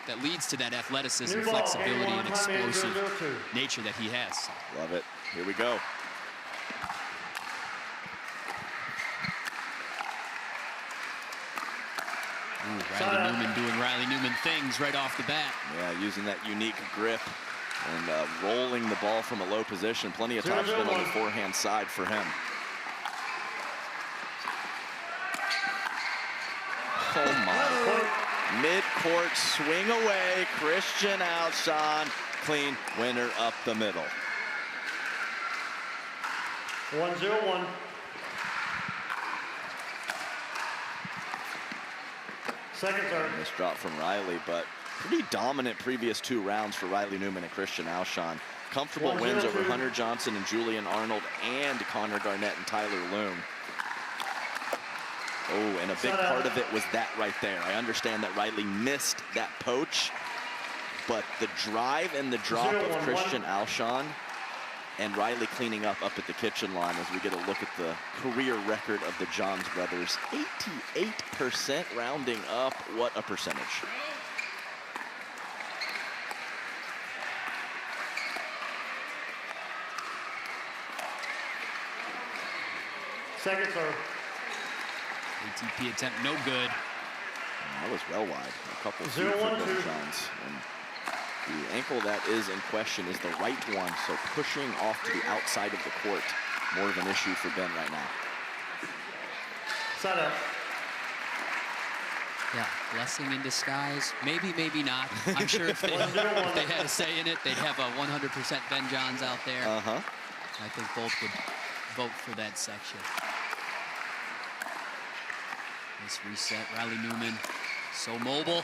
that leads to that athleticism, flexibility, and explosive nature that he has. Love it. Here we go. Ooh, Riley Newman doing Riley Newman things right off the bat. Yeah, using that unique grip and rolling the ball from a low position. Plenty of topspin on the forehand side for him. Oh my. Mid-court swing away. Christian Alshon. Clean winner up the middle. 1-0-1. Second serve. Nice drop from Riley, but pretty dominant previous 2 rounds for Riley Newman and Christian Alshon. Comfortable wins over Hunter Johnson and Julian Arnold and Connor Garnett and Tyler Loom. Oh, and a big part of it was that right there. I understand that Riley missed that poach, but the drive and the drop of Christian Alshon and Riley cleaning up at the kitchen line as we get a look at the career record of the Johns brothers. 88% rounding up. What a percentage. Second serve. ATP attempt, no good. That was well wide. A couple feet from the Johns. And the ankle that is in question is the right one, so pushing off to the outside of the court, more of an issue for Ben right now. Set up. Yeah, blessing in disguise. Maybe, maybe not. I'm sure if they had a say in it, they'd have a 100% Ben Johns out there. I think both would vote for that section. Nice reset, Riley Newman, so mobile.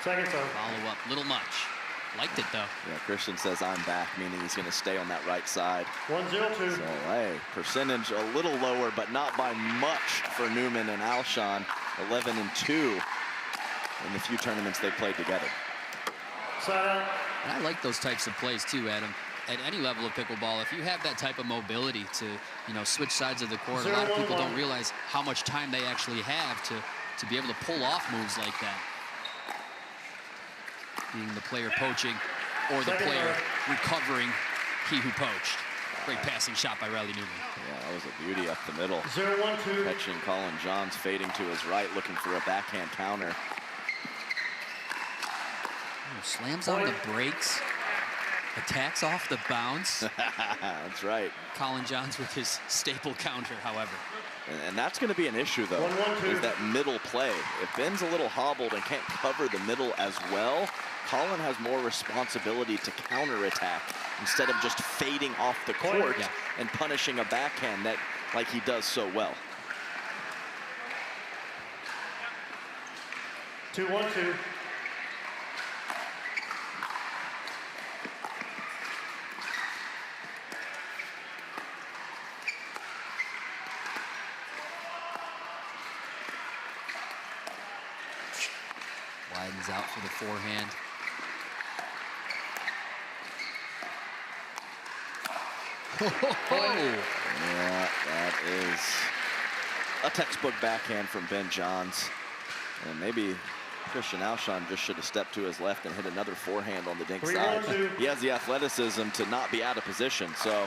Second serve. Follow up, little much. Liked it though. Yeah, Christian says I'm back, meaning he's going to stay on that right side. 1-0-2. So, hey, percentage a little lower, but not by much for Newman and Alshon. 11-2 in the few tournaments they've played together. Set up. And I like those types of plays too, Adam. At any level of pickleball, if you have that type of mobility to, you know, switch sides of the court, a lot of people don't realize how much time they actually have to be able to pull off moves like that. Being the player poaching or the player recovering he who poached. Great passing shot by Riley Newman. Yeah, that was a beauty up the middle. 0-1-2. Catching Collin Johns fading to his right, looking for a backhand counter. Oh, slams on the brakes. Attacks off the bounce. That's right. Collin Johns with his staple counter, however. And that's going to be an issue, though, is that middle play. If Ben's a little hobbled and can't cover the middle as well, Collin has more responsibility to counterattack instead of just fading off the court and punishing a backhand that, like he does so well. 2-1-2. Widens out for the forehand. Yeah, that is a textbook backhand from Ben Johns. And maybe Christian Alshon just should have stepped to his left and hit another forehand on the dink side. He has the athleticism to not be out of position, so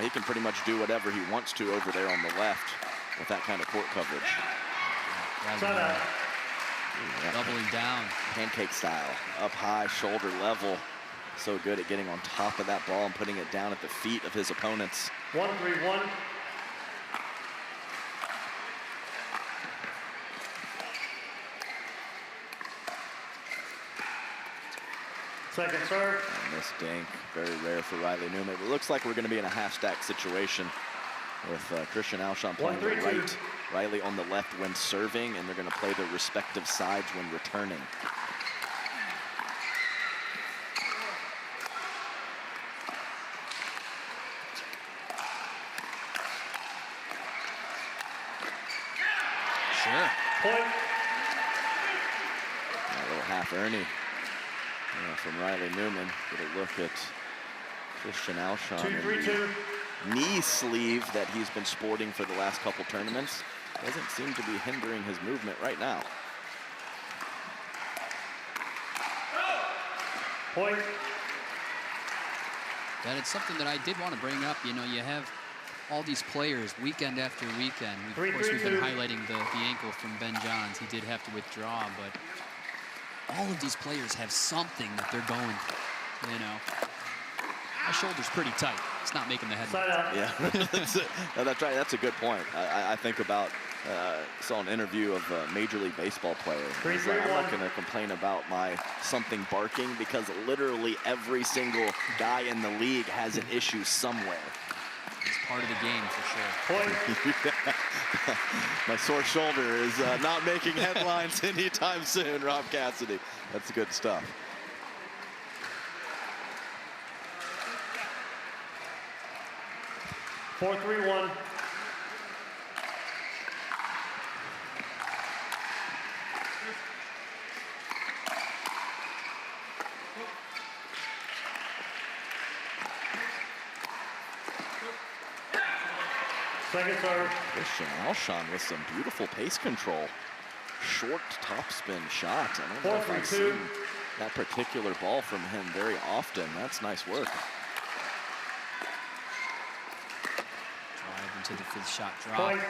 he can pretty much do whatever he wants to over there on the left with that kind of court coverage. Doubling down. Pancake style, up high, shoulder level. So good at getting on top of that ball and putting it down at the feet of his opponents. 1-3-1. Second serve. And this dink, very rare for Riley Newman. It looks like we're going to be in a half-stack situation with Christian Alshon playing the right, Riley on the left when serving, and they're going to play their respective sides when returning. Sure. Point. A little half Ernie from Riley Newman. Get a look at Christian Alshon. 2-3-2. Knee sleeve that he's been sporting for the last couple tournaments doesn't seem to be hindering his movement right now. Point. And it's something that I did want to bring up. You know, you have all these players weekend after weekend. Of course, we've been highlighting the ankle from Ben Johns. He did have to withdraw, but all of these players have something that they're going through, you know. My shoulder's pretty tight. It's not making the headlines. Yeah, that's right. That's a good point. I think about, saw an interview of a Major League Baseball player. He's like, I'm not going to complain about my something barking because literally every single guy in the league has an issue somewhere. It's part of the game for sure. My sore shoulder is not making headlines anytime soon, Rob Cassidy. That's good stuff. Four, 3-1. Second serve. Christian Alshon with some beautiful pace control. Short topspin shot. I don't know if I've seen that particular ball from him very often. That's nice work. Drive into the fifth shot drop. Point.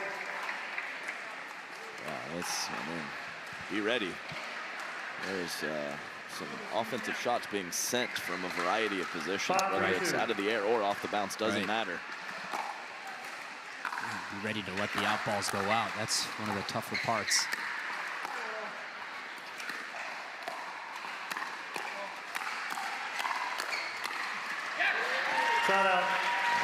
Yeah, I mean, be ready. There's some offensive shots being sent from a variety of positions, whether it's out of the air or off the bounce, doesn't matter. Be ready to let the outballs go out. That's one of the tougher parts. Shot out.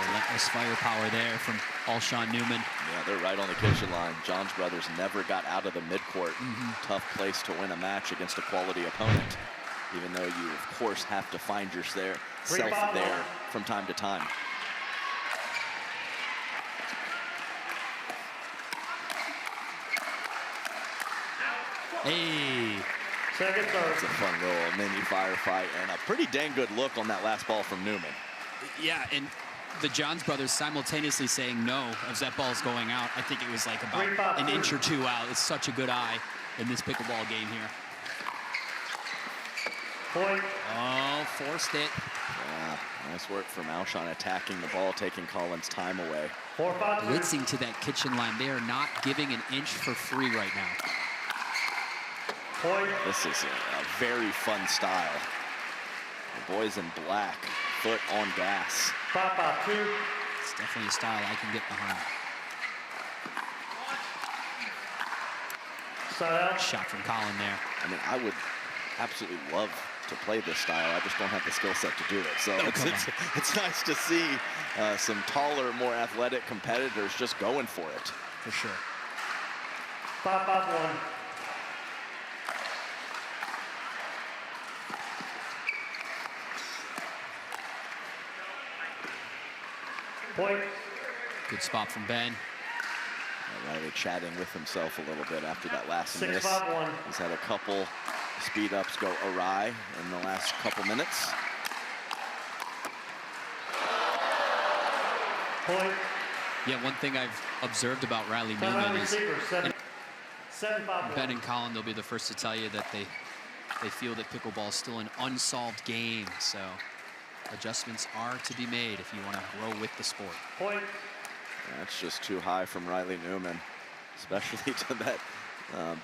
Relentless firepower there from Alshon Newman. Yeah, they're right on the kitchen line. Johns brothers never got out of the midcourt. Tough place to win a match against a quality opponent, even though you, of course, have to find yourself there from time to time. Hey. Second serve. It's a fun roll, a mini firefight, and a pretty dang good look on that last ball from Newman. Yeah, and the Johns brothers simultaneously saying no as that ball's going out. I think it was like about an inch or two out. It's such a good eye in this pickleball game here. Point. Oh, forced it. Yeah, nice work from Alshon attacking the ball, taking Collin's time away. 4-5. Blitzing to that kitchen line. They are not giving an inch for free right now. Point. This is a very fun style. The boys in black, foot on gas. 5-5-2. It's definitely a style I can get behind. Side out. Shot from Collin there. I mean, I would absolutely love to play this style. I just don't have the skill set to do it. So it's nice to see some taller, more athletic competitors just going for it. For sure. 5-5-1. Point. Good spot from Ben. Riley chatting with himself a little bit after that last miss. 6-5-1. He's had a couple speed ups go awry in the last couple minutes. Point. Yeah, one thing I've observed about Riley Newman is Ben and Collin, they'll be the first to tell you that they feel that pickleball is still an unsolved game. So adjustments are to be made if you want to grow with the sport. Point. That's just too high from Riley Newman, especially to that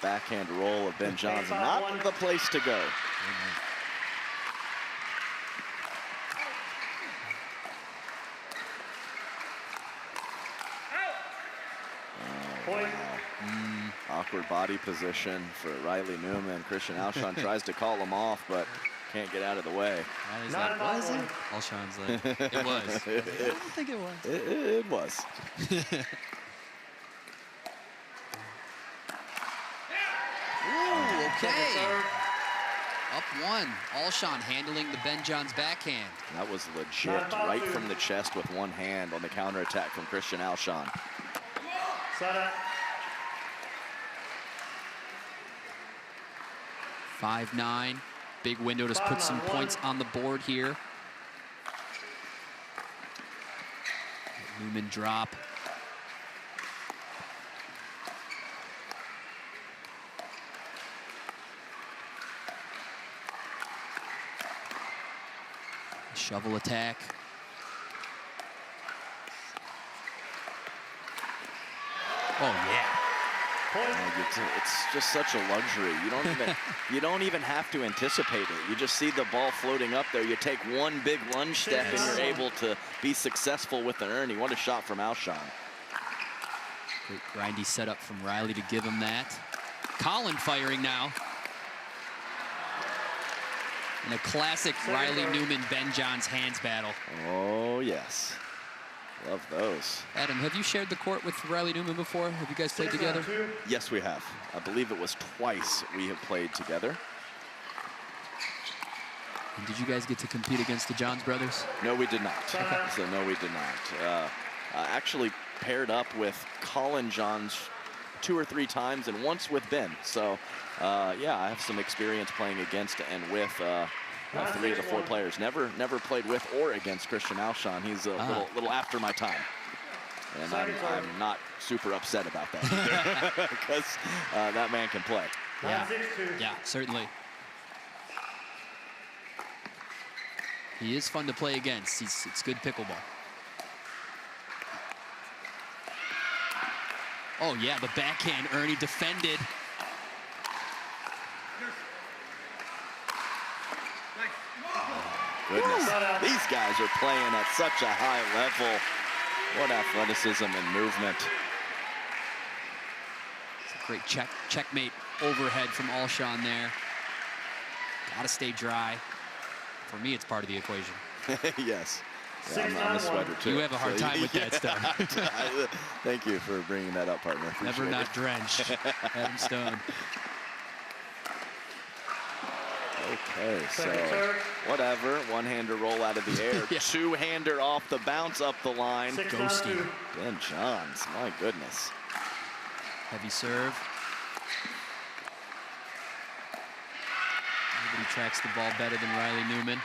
backhand roll of Ben Johns. Not the place to go. Point. Awkward body position for Riley Newman. Christian Alshon tries to call him off, but can't get out of the way. Riley's like, was it? Alshon's like, it was. I don't think it was. It was. Ooh, okay. Up one. Alshon handling the Ben Johns backhand. That was legit, right from the chest with one hand on the counterattack from Christian Alshon. Side out. 5-9. Big window to put some points on the board here. Newman drop. Shovel attack. Oh, yeah. It's just such a luxury. You don't even have to anticipate it. You just see the ball floating up there. You take one big lunge step and you're able to be successful with the Ernie. What a shot from Alshon. Great grindy setup from Riley to give him that. Collin firing now. And a classic Riley Newman, Ben Johns hands battle. Oh, yes. Love those. Adam, have you shared the court with Riley Newman before? Have you guys played together? Yes, we have. I believe it was twice we have played together. And did you guys get to compete against the Johns brothers? No, we did not. So no, we did not. Actually paired up with Collin Johns 2 or 3 times and once with Ben. So yeah, I have some experience playing against and with 3 of the 4 players. Never played with or against Christian Alshon. He's a little after my time. And I'm not super upset about that either, because that man can play. Yeah, certainly. He is fun to play against. It's good pickleball. Oh, yeah, the backhand. Ernie defended. Goodness, these guys are playing at such a high level. What athleticism and movement. It's a great checkmate overhead from Alshon there. Gotta stay dry. For me, it's part of the equation. Yes. Yeah, I'm a sweater too. You have a hard time with that stuff. Thank you for bringing that up, partner. Never not drenched. Adam Stone. Okay, so whatever. One-hander roll out of the air. Yeah. Two-hander off the bounce up the line. Ghosty. Ben Johns, my goodness. Heavy serve. Nobody tracks the ball better than Riley Newman.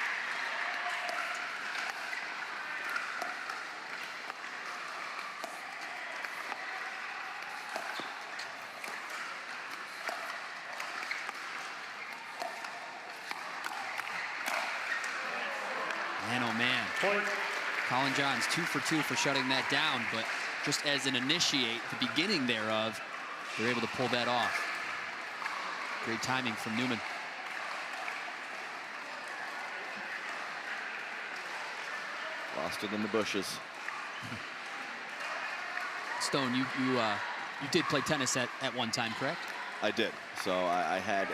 Man, oh man. Point. Collin Johns 2 for 2 for shutting that down, but just as an initiate, the beginning thereof, they're able to pull that off. Great timing from Newman. Lost it in the bushes. Stone, you did play tennis at one time, correct? I did. So I had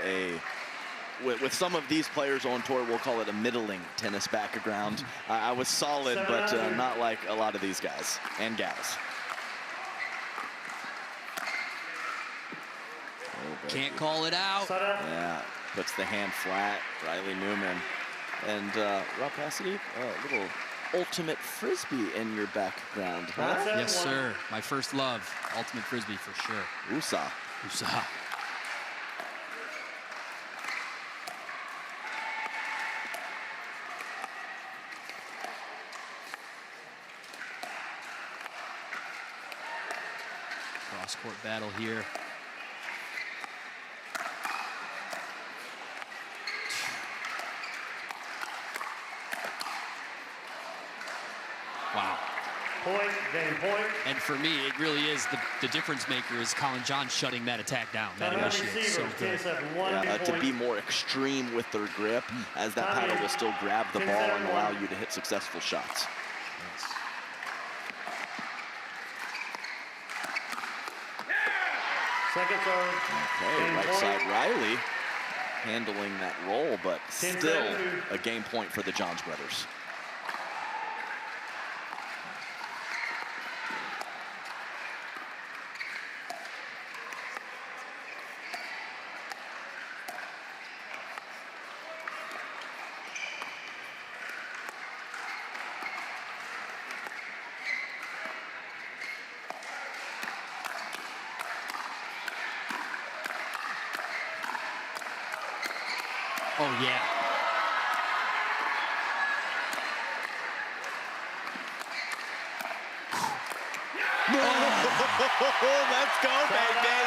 with some of these players on tour, we'll call it a middling tennis background. I was solid, but not like a lot of these guys and gals. Can't call it out. Yeah, puts the hand flat. Riley Newman. And Rob Cassidy, a little ultimate frisbee in your background, huh? Yes, sir. My first love. Ultimate frisbee for sure. USA. USA. Cross-court battle here. Wow. Point, game point. And for me, it really is the difference maker is Collin Johns shutting that attack down. That initiate is so good. To be more extreme with their grip, as that paddle will still grab the ball and allow you to hit successful shots. Yes. Second serve. Okay, right side Riley handling that roll, but still a game point for the Johns brothers. Oh, yeah. Let's go, baby.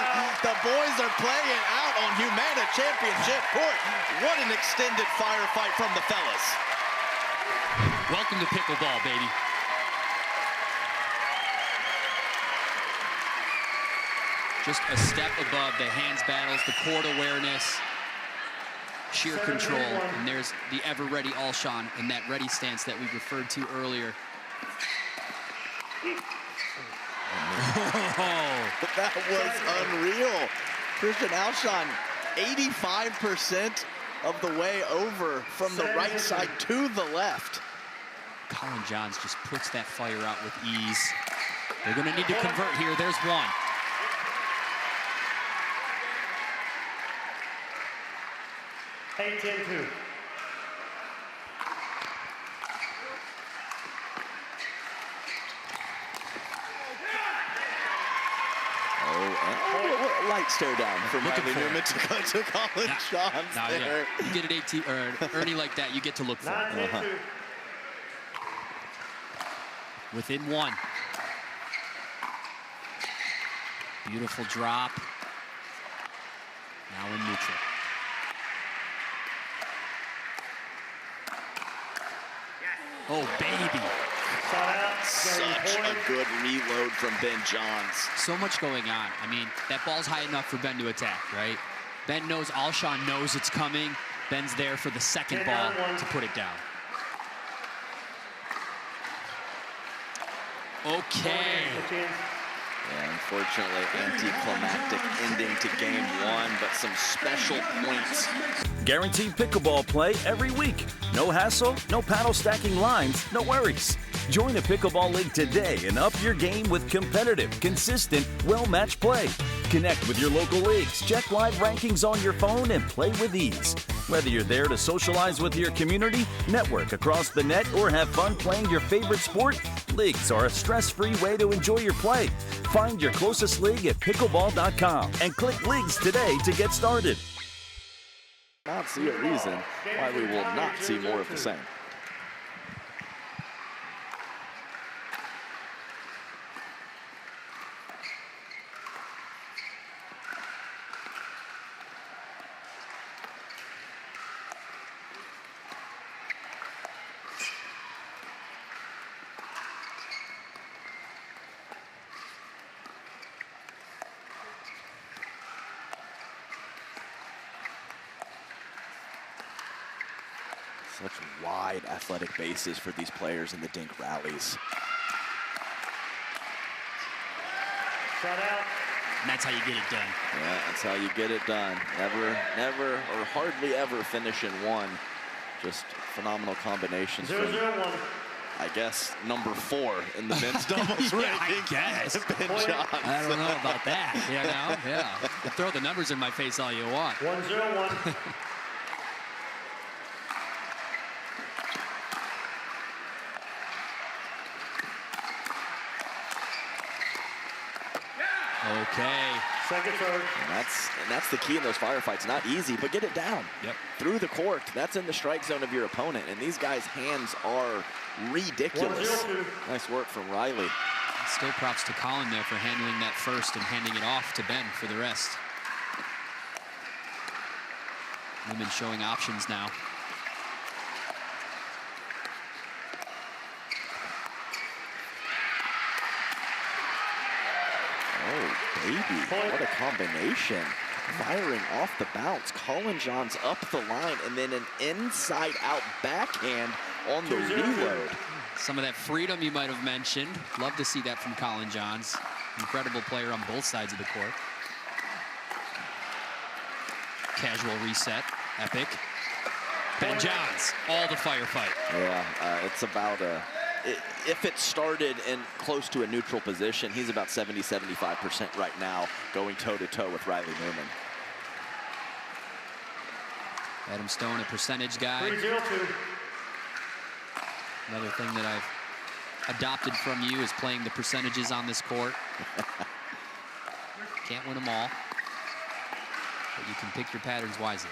The boys are playing out on Humana Championship Court. What an extended firefight from the fellas. Welcome to pickleball, baby. Just a step above the hands battles, the court awareness, sheer control. And there's the ever-ready Alshon in that ready stance that we referred to earlier. That was unreal. Christian Alshon, 85% of the way over from the right side to the left. Collin Johns just puts that fire out with ease. They're going to need to convert here. There's one. Hey, 10-2. Oh, light stare down from Looking Riley for Newman to Collin Johns there. Yeah. You get an 18 or an Ernie like that, you get to look for it. Within one. Beautiful drop. Now in neutral. Oh, baby. Such a good reload from Ben Johns. So much going on. I mean, that ball's high enough for Ben to attack, right? Ben knows, Alshon knows it's coming. Ben's there for the second ball to put it down. Okay. Yeah, unfortunately, anticlimactic ending to game one, but some special points. Guaranteed pickleball play every week. No hassle, no paddle stacking lines, no worries. Join a pickleball league today and up your game with competitive, consistent, well-matched play. Connect with your local leagues, check live rankings on your phone, and play with ease. Whether you're there to socialize with your community, network across the net, or have fun playing your favorite sport, leagues are a stress-free way to enjoy your play. Find your closest league at pickleball.com and click Leagues today to get started. Not see a reason why we will not see more of the same. Such wide athletic bases for these players in the dink rallies. Shut out. And that's how you get it done. Yeah, that's how you get it done. Never, or hardly ever finish in one. Just phenomenal combinations. 0-0-1. I guess number 4 in the men's doubles Yeah, I ranking. guess. Ben Johns. I don't know about that. You know? Yeah. You throw the numbers in my face all you want. 1-0-1. Okay. Second serve. And that's the key in those firefights. Not easy, but get it down. Yep. Through the court. That's in the strike zone of your opponent. And these guys' hands are ridiculous. 1-0-2. Nice work from Riley. Still props to Collin there for handling that first and handing it off to Ben for the rest. Newman showing options now. Oh, baby, what a combination. Firing off the bounce. Collin Johns up the line, and then an inside-out backhand on the reload. Some of that freedom you might have mentioned. Love to see that from Collin Johns. Incredible player on both sides of the court. Casual reset, epic. Ben Johns, all the firefight. Yeah, it's about if it started in close to a neutral position, he's about 70-75% right now, going toe-to-toe with Riley Newman. Adam Stone, a percentage guy. 3-0-2. Another thing that I've adopted from you is playing the percentages on this court. Can't win them all, but you can pick your patterns wisely.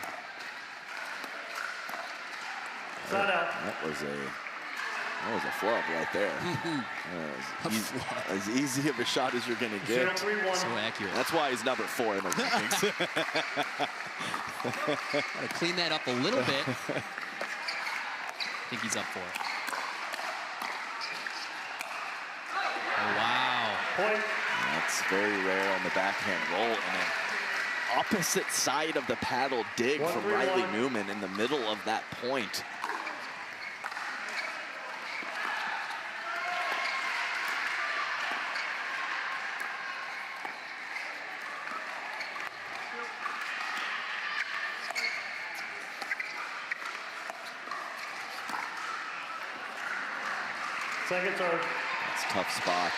Shut out. That was a flub right there. As easy of a shot as you're going to get. 0-3-1. So accurate. That's why he's number 4 in the rankings. Gotta clean that up a little bit. I think he's up for it. Point. That's very rare on the backhand roll. And then opposite side of the paddle dig from 1-3-1. Riley Newman in the middle of that point. Second serve. That's a tough spot.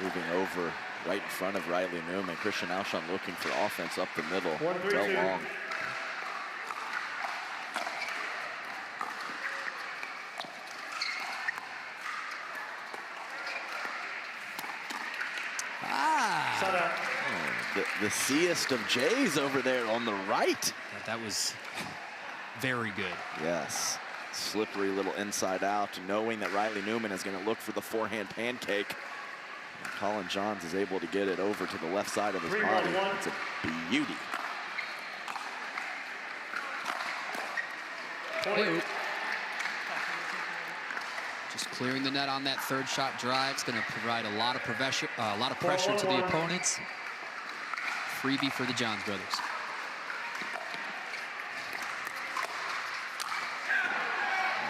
Moving over right in front of Riley Newman. Christian Alshon looking for offense up the middle. 1-3-2. Dealt long. Shut up. The C'est of J's over there on the right. That was very good. Yes. Slippery little inside out, knowing that Riley Newman is going to look for the forehand pancake. And Collin Johns is able to get it over to the left side of his 3-1-1. body. It's a beauty. Point. Just clearing the net on that third shot drive. It's going to provide a lot of pressure to the 4-1-1. opponents. Freebie for the Johns brothers.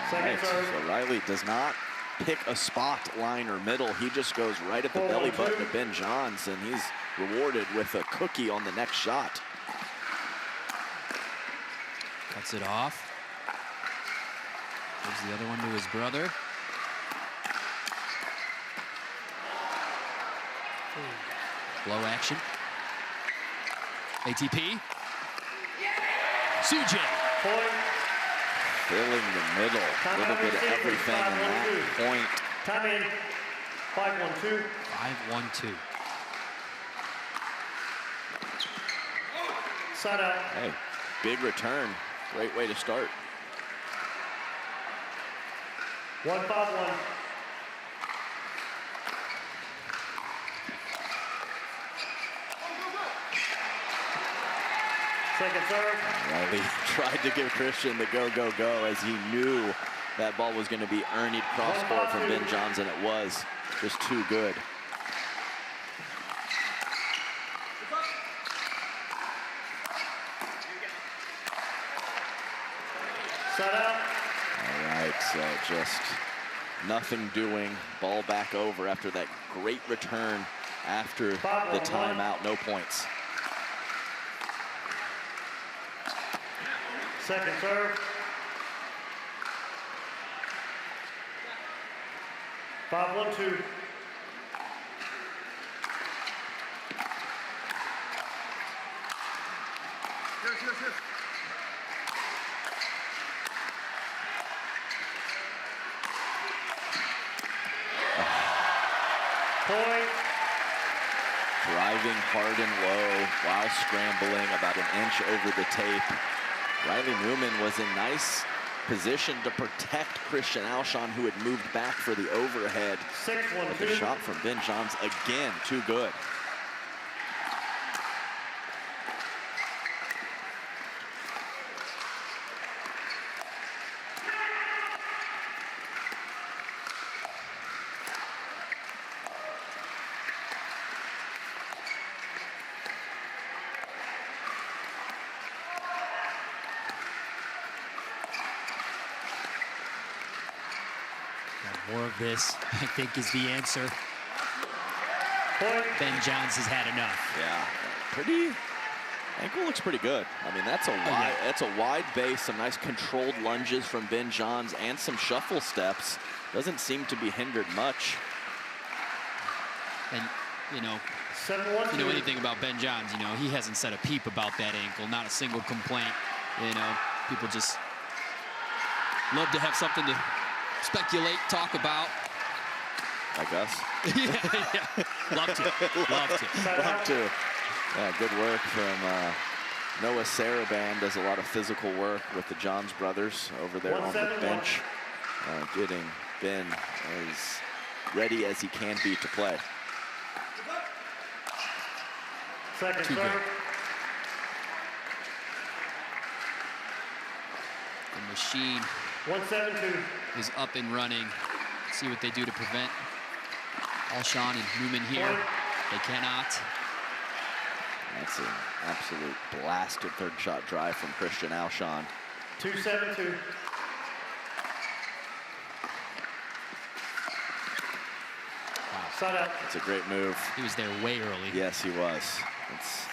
Second Right. serve. So Riley does not pick a spot, line, or middle. He just goes right at the 4-1-2. belly button of Ben Johns, and he's rewarded with a cookie on the next shot. Cuts it off. Gives the other one to his brother. Low action. ATP. Sujay. Point. Filling the middle. A little bit of everything in that point. Time in. 5-1-2. 5-1-2. Side out. Hey, big return. Great way to start. 1-5-1. Second serve. Riley tried to give Christian the go, go, go as he knew that ball was going to be earned cross court from Ben Johns, and it was just too good. Side out. All right, so just nothing doing. Ball back over after that great return after the timeout. No points. Second serve. 5-1-2. Point. Driving hard and low while scrambling about an inch over the tape. Riley Newman was in nice position to protect Christian Alshon, who had moved back for the overhead. 6-1-2. But the shot from Ben Johns again, too good. More of this, I think, is the answer. Point. Ben Johns has had enough. Yeah, pretty. Ankle looks pretty good. I mean, that's a wide base, some nice controlled lunges from Ben Johns, and some shuffle steps. Doesn't seem to be hindered much. And you know 7-1-2. you know anything about Ben Johns, you know he hasn't said a peep about that ankle. Not a single complaint. You know, people just love to have something to speculate, talk about. Like us? yeah. Love to. Love to. Love to. Yeah, good work from Noah Saraban. Does a lot of physical work with the Johns brothers over there on the 1-7-1. bench. Getting Ben as ready as he can be to play. Second Too good. serve. The machine 1-7-2. is up and running. See what they do to prevent. Alshon and Newman here. They cannot. That's an absolute blasted third shot drive from Christian Alshon. 2-7-2. Side out. It's a great move. He was there way early. Yes, he was. It's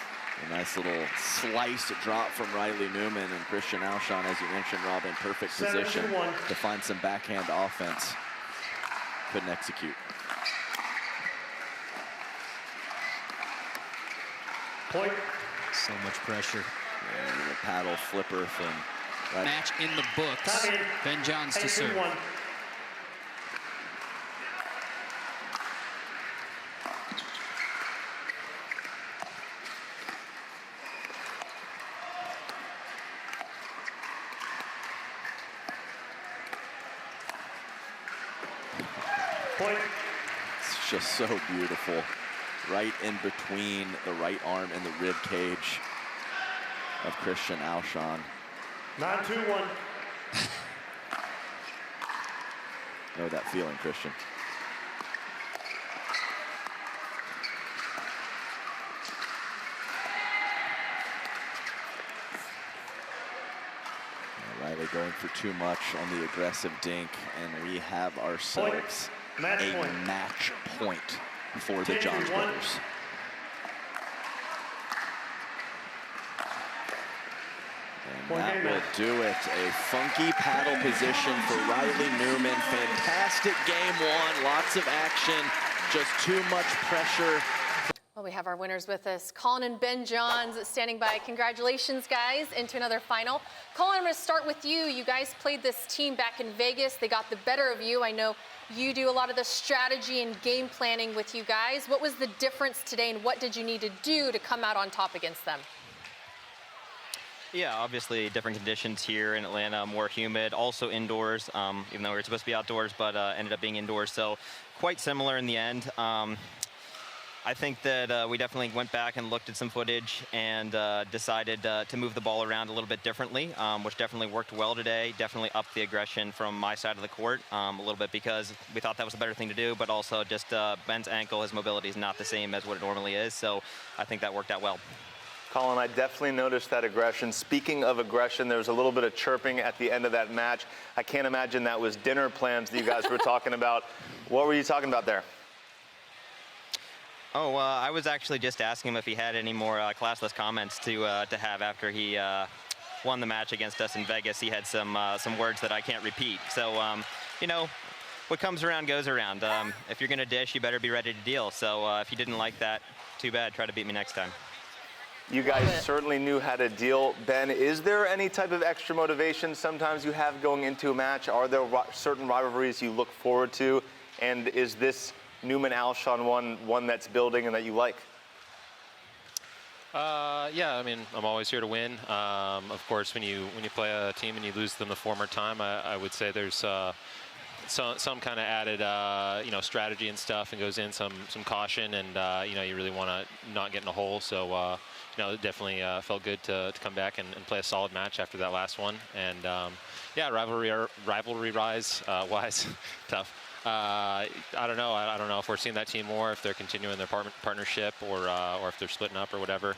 a nice little slice drop from Riley Newman, and Christian Alshon, as you mentioned, Rob, in perfect position to find some backhand offense. Couldn't execute. Point. So much pressure. And a paddle flipper from right. Match in the books. Time in. Ben Johns to serve. 8-2-1. Point. It's just so beautiful. Right in between the right arm and the rib cage of Christian Alshon. 9-2-1. Know that feeling, Christian. Riley going for too much on the aggressive dink, and we have ourselves Match a point. match point for the 10-1. Johns brothers. And Point that game, will man. do it. A funky paddle position for Riley Newman. Fantastic game one, lots of action, just too much pressure. Well, we have our winners with us. Collin and Ben Johns standing by. Congratulations, guys, into another final. Collin, I'm going to start with you. You guys played this team back in Vegas. They got the better of you. I know you do a lot of the strategy and game planning with you guys. What was the difference today, and what did you need to do to come out on top against them? Yeah, obviously different conditions here in Atlanta, more humid, also indoors, even though we were supposed to be outdoors, but ended up being indoors. So quite similar in the end. I think that we definitely went back and looked at some footage and decided to move the ball around a little bit differently, which definitely worked well today. Definitely upped the aggression from my side of the court a little bit because we thought that was a better thing to do, but also just Ben's ankle, his mobility is not the same as what it normally is. So I think that worked out well. Collin, I definitely noticed that aggression. Speaking of aggression, there was a little bit of chirping at the end of that match. I can't imagine that was dinner plans that you guys were talking about. What were you talking about there? Oh, I was actually just asking him if he had any more classless comments to have after he won the match against us in Vegas. He had some words that I can't repeat. So, you know, what comes around goes around. If you're going to dish, you better be ready to deal. So if you didn't like that, too bad. Try to beat me next time. You guys certainly knew how to deal. Ben, is there any type of extra motivation sometimes you have going into a match? Are there certain rivalries you look forward to? And is this Newman Alshon one that's building and that you like? Yeah, I mean, I'm always here to win. Of course, when you play a team and you lose them the former time, I would say there's some kind of added strategy and stuff, and goes in some caution, and you really want to not get in a hole. So it definitely felt good to come back and play a solid match after that last one. And yeah, rivalry wise, tough. I don't know. I don't know if we're seeing that team more, if they're continuing their partnership, or if they're splitting up or whatever.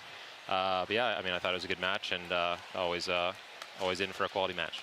But yeah, I mean, I thought it was a good match, and always in for a quality match.